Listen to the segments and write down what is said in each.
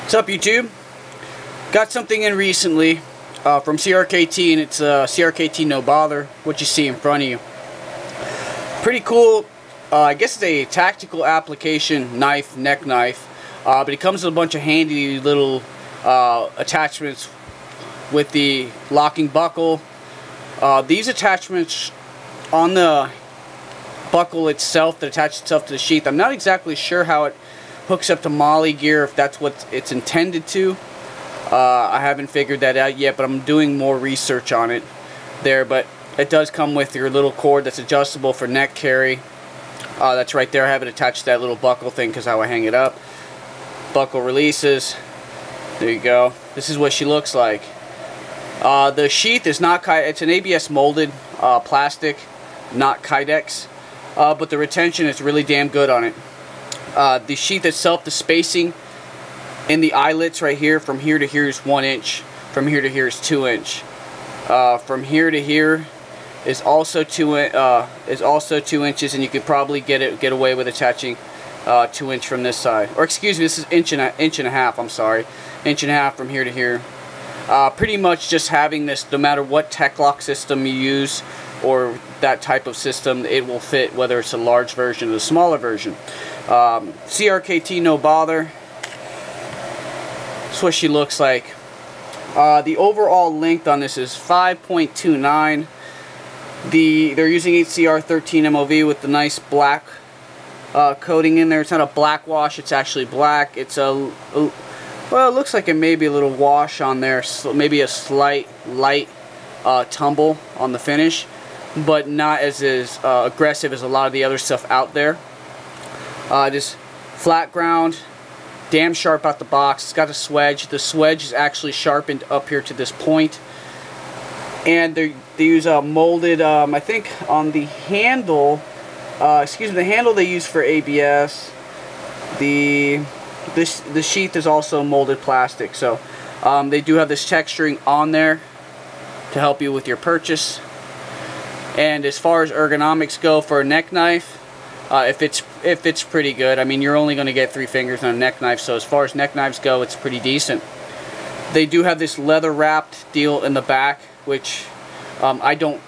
What's up, YouTube? Got something in recently from CRKT, and it's CRKT No Bother, what you see in front of you. Pretty cool. I guess it's a tactical application knife, neck knife, but it comes with a bunch of handy little attachments with the locking buckle. These attachments on the buckle itself that attaches itself to the sheath, I'm not exactly sure how it hooks up to molly gear, if that's what it's intended to. I haven't figured that out yet, but I'm doing more research on it there. But it does come with your little cord that's adjustable for neck carry. That's right there. I have it attached to that little buckle thing because how I hang it up. Buckle releases. There you go. This is what she looks like. The sheath is not it's an ABS molded plastic, not Kydex, but the retention is really damn good on it. The sheath itself, the spacing in the eyelets right here, from here to here is 1 inch. From here to here is 2 inch. From here to here is also 2 inches, and you could probably get away with attaching 2 inch from this side. Or excuse me, this is inch and a half. I'm sorry, inch and a half from here to here. Pretty much just having this, no matter what tech lock system you use or that type of system, it will fit, whether it's a large version or the smaller version. CRKT No Bother. That's what she looks like. The overall length on this is 5.29. They're using HCR 13 MOV with the nice black coating in there. It's not a black wash, it's actually black. It's well, it looks like it may be a little wash on there, so maybe a slight light tumble on the finish, but not as aggressive as a lot of the other stuff out there. Just flat ground, damn sharp out the box. It's got a swedge. The swedge is actually sharpened up here to this point. And they use a molded, I think on the handle, excuse me, the handle they use for ABS, the sheath is also molded plastic. So they do have this texturing on there to help you with your purchase. And as far as ergonomics go for a neck knife, if it's pretty good. I mean, you're only going to get 3 fingers on a neck knife, so as far as neck knives go, it's pretty decent. They do have this leather wrapped deal in the back, which I don't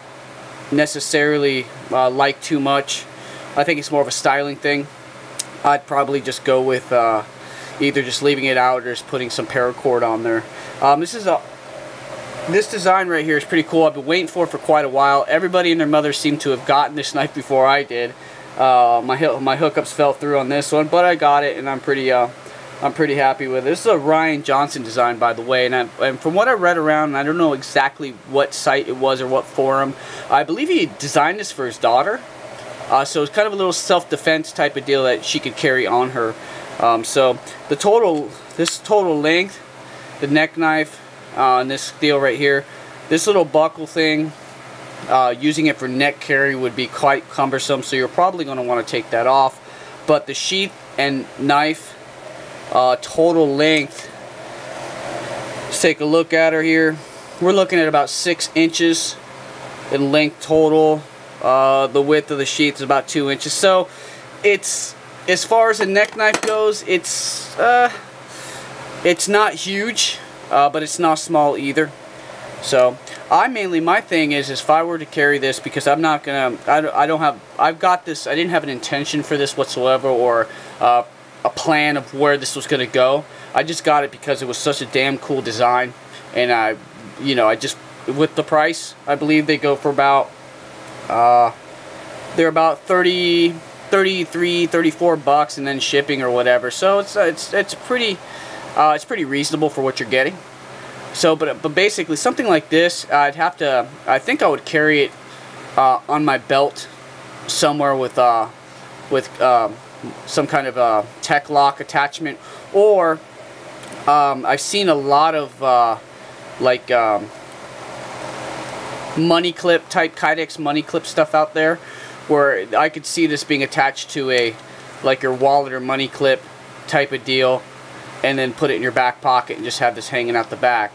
necessarily like too much. I think it's more of a styling thing. I'd probably just go with either just leaving it out or just putting some paracord on there. This design right here is pretty cool. I've been waiting for it for quite a while. Everybody and their mother seemed to have gotten this knife before I did. My hookups fell through on this one, but I got it, and I'm pretty happy with it. This is a Ryan Johnson design, by the way, and from what I read around, and I don't know exactly what site it was or what forum, I believe he designed this for his daughter. So it's kind of a little self-defense type of deal that she could carry on her. So this total length, the neck knife, and this deal right here, this little buckle thing, using it for neck carry would be quite cumbersome, so you're probably going to want to take that off. But the sheath and knife, total length, let's take a look at her here. We're looking at about 6 inches in length total. The width of the sheath is about 2 inches. So it's, as far as a neck knife goes, it's not huge, but it's not small either. So my thing is if I were to carry this, because I'm not gonna, I've got this, I didn't have an intention for this whatsoever, or a plan of where this was gonna go. I just got it because it was such a damn cool design, and I just, with the price, I believe they go for about, they're about 33, 34 bucks, and then shipping or whatever. So it's pretty reasonable for what you're getting. So, but basically something like this, I think I would carry it on my belt somewhere with some kind of tech lock attachment, or I've seen a lot of money clip type Kydex money clip stuff out there, where I could see this being attached to like your wallet or money clip type of deal, and then put it in your back pocket and just have this hanging out the back,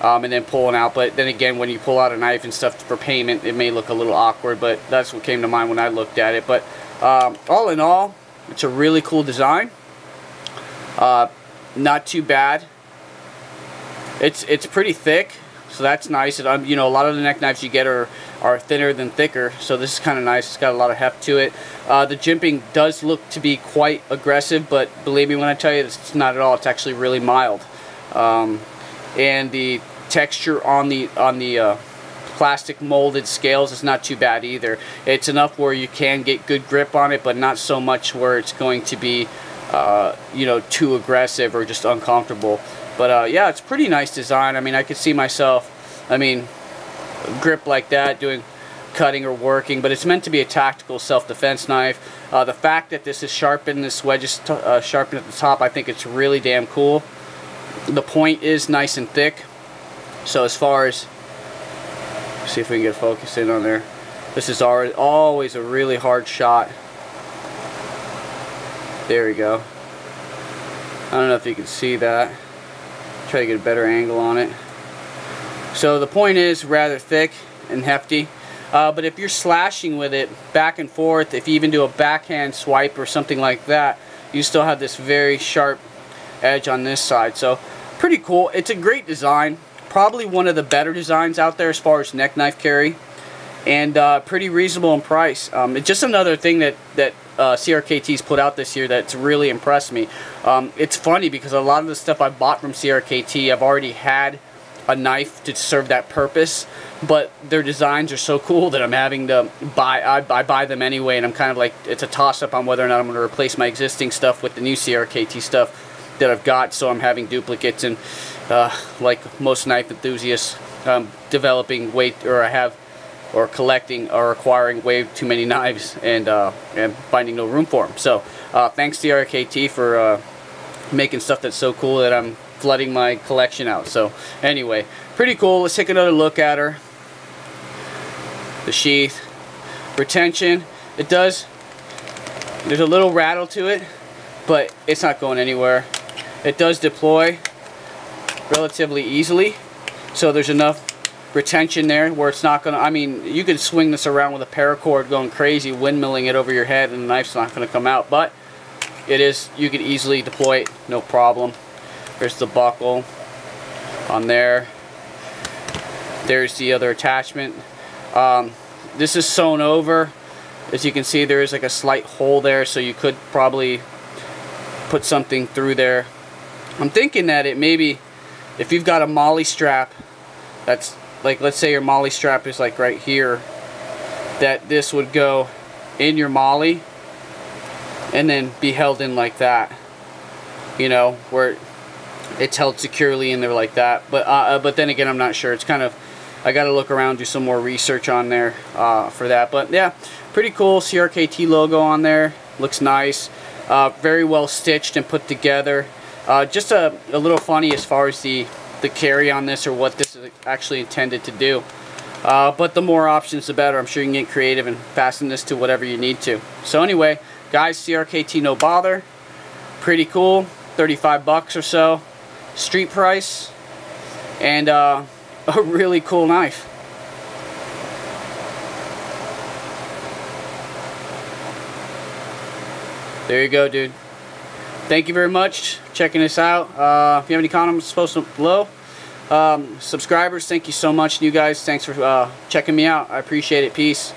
and then pulling out. But then again, when you pull out a knife and stuff for payment, it may look a little awkward, but that's what came to mind when I looked at it. But all in all, it's a really cool design. not too bad. It's pretty thick, so that's nice. You know, a lot of the neck knives you get are thinner than thicker, so this is kind of nice. It's got a lot of heft to it. The jimping does look to be quite aggressive, but believe me when I tell you, it's not at all. It's actually really mild. And the texture on the plastic molded scales is not too bad either. It's enough where you can get good grip on it, but not so much where it's going to be you know, too aggressive or just uncomfortable. But yeah, it's pretty nice design. I mean, I could see myself, I mean, grip like that doing cutting or working, but it's meant to be a tactical self-defense knife. The fact that this is sharpened, this wedge is sharpened at the top, I think it's really damn cool. The point is nice and thick. So as far as, see if we can get focused in on there. This is always a really hard shot. There we go. I don't know if you can see that. Try to get a better angle on it. So the point is rather thick and hefty. But if you're slashing with it back and forth, if you even do a backhand swipe or something like that, you still have this very sharp edge on this side. So pretty cool. It's a great design. Probably one of the better designs out there as far as neck knife carry. And pretty reasonable in price. It's just another thing that CRKT's put out this year that's really impressed me. It's funny because a lot of the stuff I bought from CRKT, I've already had a knife to serve that purpose, but their designs are so cool that I'm having to buy. I buy them anyway, and I'm kind of like, it's a toss-up on whether or not I'm going to replace my existing stuff with the new CRKT stuff that I've got. So I'm having duplicates, and like most knife enthusiasts, developing way, or collecting or acquiring way too many knives and finding no room for them. So thanks to CRKT for making stuff that's so cool that I'm flooding my collection out. So anyway, pretty cool. Let's take another look at her. The sheath. Retention. It does, there's a little rattle to it, but it's not going anywhere. It does deploy relatively easily, so there's enough retention there where it's not gonna, I mean, you could swing this around with a paracord going crazy, windmilling it over your head, and the knife's not gonna come out, but it is, you could easily deploy it, no problem. There's the buckle on there. There's the other attachment. This is sewn over. As you can see, there is like a slight hole there, so you could probably put something through there. I'm thinking that it maybe, if you've got a molly strap, that's like, let's say your molly strap is like right here, that this would go in your molly and then be held in like that, you know, where it's held securely in there like that. But then again, I'm not sure. It's kind of, I got to look around, do some more research on there for that. But yeah, pretty cool. CRKT logo on there, looks nice. Very well stitched and put together. Just a little funny as far as the carry on this, or what this is actually intended to do. But the more options the better. I'm sure you can get creative and fasten this to whatever you need to. So anyway, guys, CRKT No Bother. Pretty cool. 35 bucks or so. Street price. And a really cool knife. There you go, dude. Thank you very much for checking this out. If you have any comments, post them below. Subscribers, thank you so much. You guys, thanks for checking me out. I appreciate it. Peace.